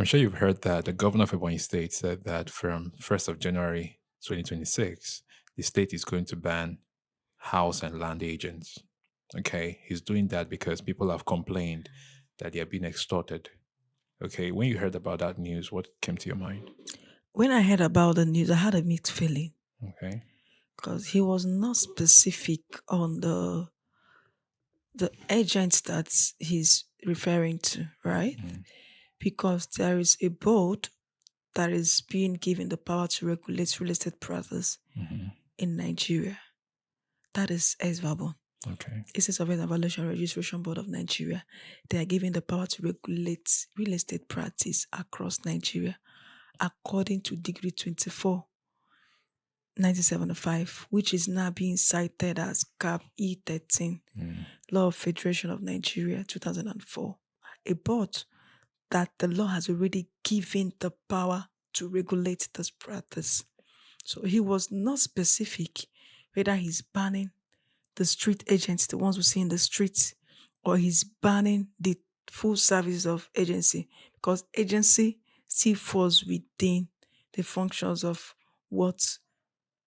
I'm sure you've heard that the governor of Ebonyi State said that from 1st of January 2026, the state is going to ban house and land agents. Okay, he's doing that because people have complained that they are being extorted. Okay, when you heard about that news, what came to your mind? When I heard about the news, I had a mixed feeling Okay. because he was not specific on the agents that he's referring to, right? Mm, Because there is a board that is being given the power to regulate real estate brothers mhm. in Nigeria. That is ESVABON. Okay. It's a Survey and Evaluation Registration Board of Nigeria. They are given the power to regulate real estate practice across Nigeria according to Degree 24 1975, which is now being cited as CAP E13, Mm, Law of Federation of Nigeria 2004, a board that the law has already given the power to regulate this practice. So he was not specific whether he's banning the street agents, the ones we see in the streets, or he's banning the full services of agency because agency still falls within the functions of what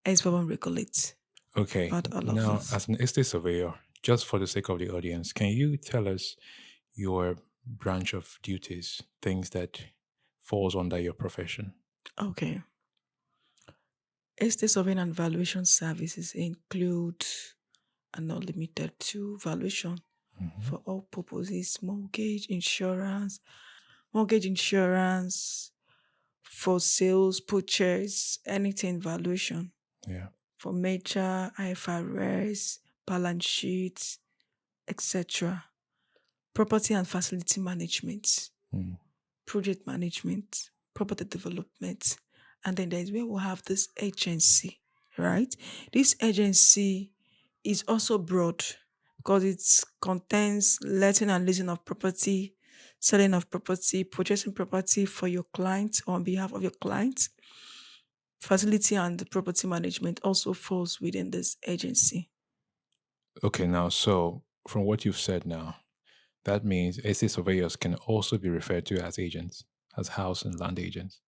SBABAM regulates Okay. about all of Now, this. as an estate surveyor, just for the sake of the audience, can you tell us your branch of duties, things that falls under your profession? Okay. Estate surveying and valuation services include and not limited to valuation Hmm. for all purposes, mortgage insurance, for sales, purchase, anything valuation Yeah. for major IFRS, balance sheets, etc. Property and facility management, Mm. project management, property development, and then there's where we have this agency, right? This agency is also broad because it contains letting and leasing of property, selling of property, purchasing property for your clients or on behalf of your clients. Facility and property management also falls within this agency. Okay. Now, so from what you've said now, that means estate surveyors can also be referred to as agents, as house and land agents.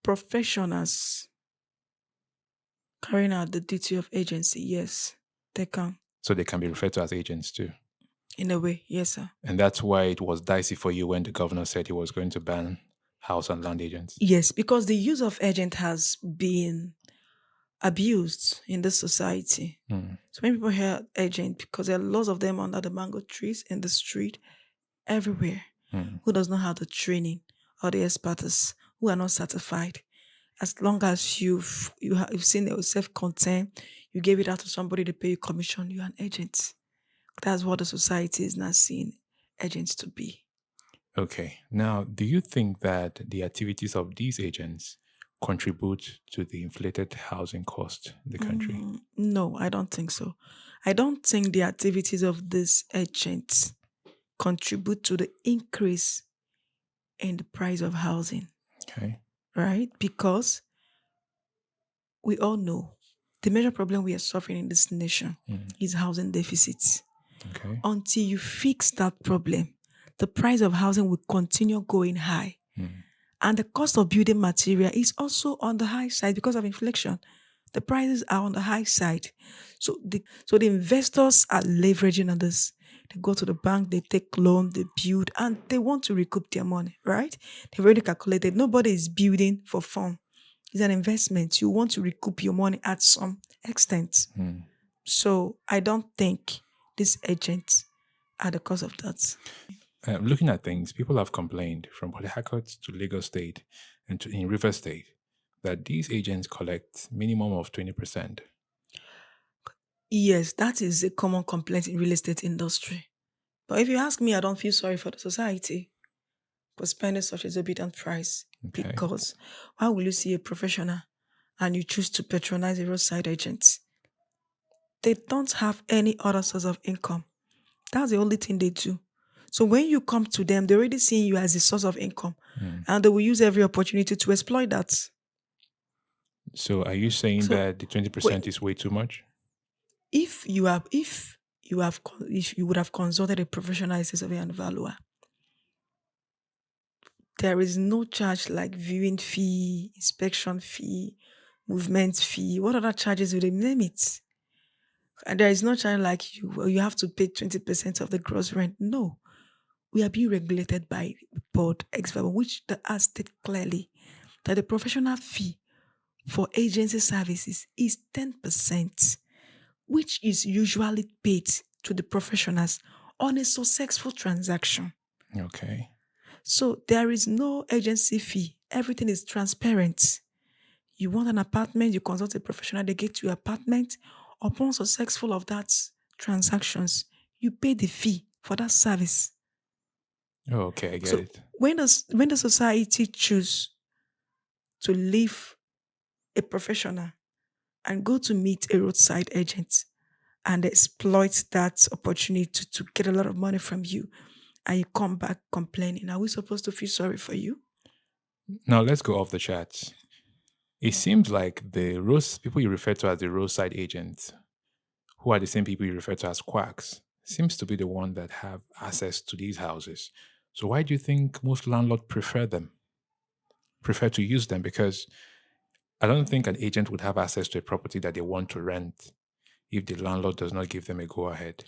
Professionals carrying out the duty of agency, yes, they can. So they can be referred to as agents too. In a way, yes, sir. And that's why it was dicey for you when the governor said he was going to ban house and land agents. Yes, because the use of agent has been abused in this society. Mm, So many people hear agent because there are lots of them under the mango trees in the street, everywhere, mm. who does not have the training or the expertise, who are not certified. As long as you've seen yourself content, you gave it out to somebody to pay you commission, you're an agent. That's what the society is now seeing agents to be. Okay. Now, do you think that the activities of these agents contribute to the inflated housing cost in the country? No, I don't think so. I don't think the activities of these agents contribute to the increase in the price of housing, Okay. right? Because we all know the major problem we are suffering in this nation Mm, is housing deficits. okay. Until you fix that problem, the price of housing will continue going high. Mm, And the cost of building material is also on the high side because of inflation. The prices are on the high side. So the investors are leveraging on this. They go to the bank, they take loan, they build, and they want to recoup their money, right? They've already calculated. Nobody is building for fun. It's an investment. You want to recoup your money at some extent. mm. So I don't think these agents are the cause of that. Looking at things, people have complained from Port Harcourt to Lagos State and to in River State that these agents collect minimum of 20%. Yes, that is a common complaint in real estate industry. But if you ask me, I don't feel sorry for the society for spending such a exorbitant price Okay. because why will you see a professional and you choose to patronize a roadside agent? They don't have any other source of income. That's the only thing they do. So when you come to them, they're already seeing you as a source of income Mm. and they will use every opportunity to exploit that. So are you saying So that the 20% wait, is way too much? if you would have consulted a professional surveyor and valuer, There is no charge like viewing fee, inspection fee, movement fee. What other charges would they name it? And there is no charge like you have to pay 20% of the gross rent. No. We are being regulated by board X5, which the act state clearly that the professional fee for agency services is 10%, which is usually paid to the professionals on a successful transaction. Okay. So there is no agency fee. Everything is transparent. You want an apartment, you consult a professional, they get you apartment. Upon successful of that transactions, you pay the fee for that service. Oh, okay, I get So it. when the society choose to leave a professional and go to meet a roadside agent and exploit that opportunity to get a lot of money from you, and you come back complaining, are we supposed to feel sorry for you? Now let's go off the chat. It seems like the road people you refer to as the roadside agents, who are the same people you refer to as quacks, seems to be the one that have access to these houses. So why do you think most landlords prefer to use them? Because I don't think an agent would have access to a property that they want to rent if the landlord does not give them a go ahead.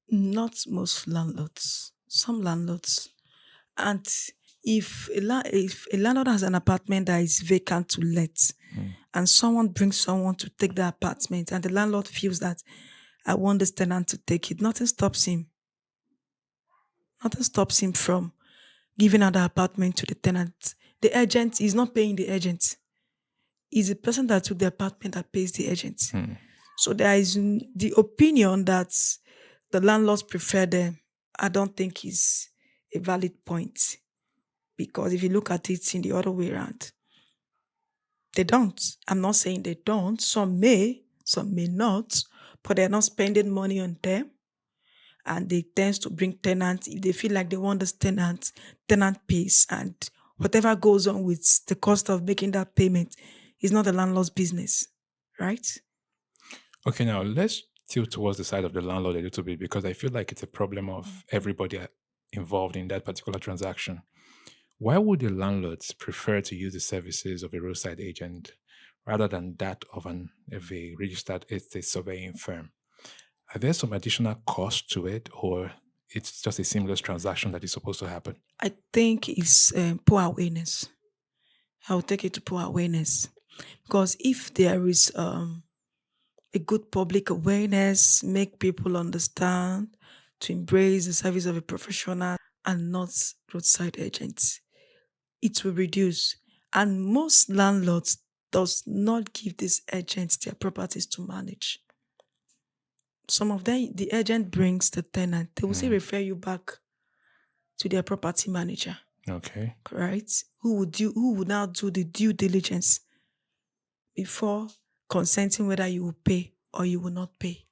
Not most landlords. Some landlords. And if a landlord has an apartment that is vacant to let, and someone brings someone to take the apartment, and the landlord feels that I want this tenant to take it, nothing stops him. Nothing stops him from giving out the apartment to the tenant. The agent is not paying the agent. It's the person that took the apartment that pays the agent. Hmm. So there is the opinion that the landlords prefer them. I don't think is a valid point, because if you look at it in the other way around, they don't. I'm not saying they don't. Some may not, but they're not spending money on them, and they tend to bring tenants if they feel like they want this tenant pays, and whatever goes on with the cost of making that payment is not the landlord's business, right? Okay, now let's tilt towards the side of the landlord a little bit because I feel like it's a problem of everybody involved in that particular transaction. Why would the landlords prefer to use the services of a roadside agent rather than that of a registered estate surveying firm? Are there some additional cost to it, or it's just a seamless transaction that is supposed to happen? I think it's poor awareness. I'll take it to poor awareness, because if there is a good public awareness, make people understand to embrace the service of a professional and not roadside agents, it will reduce. And most landlords does not give these agents their properties to manage. Some of them, the agent brings the tenant, they will say refer you back to their property manager, Okay. right? Who would now do the due diligence before consenting whether you will pay or you will not pay.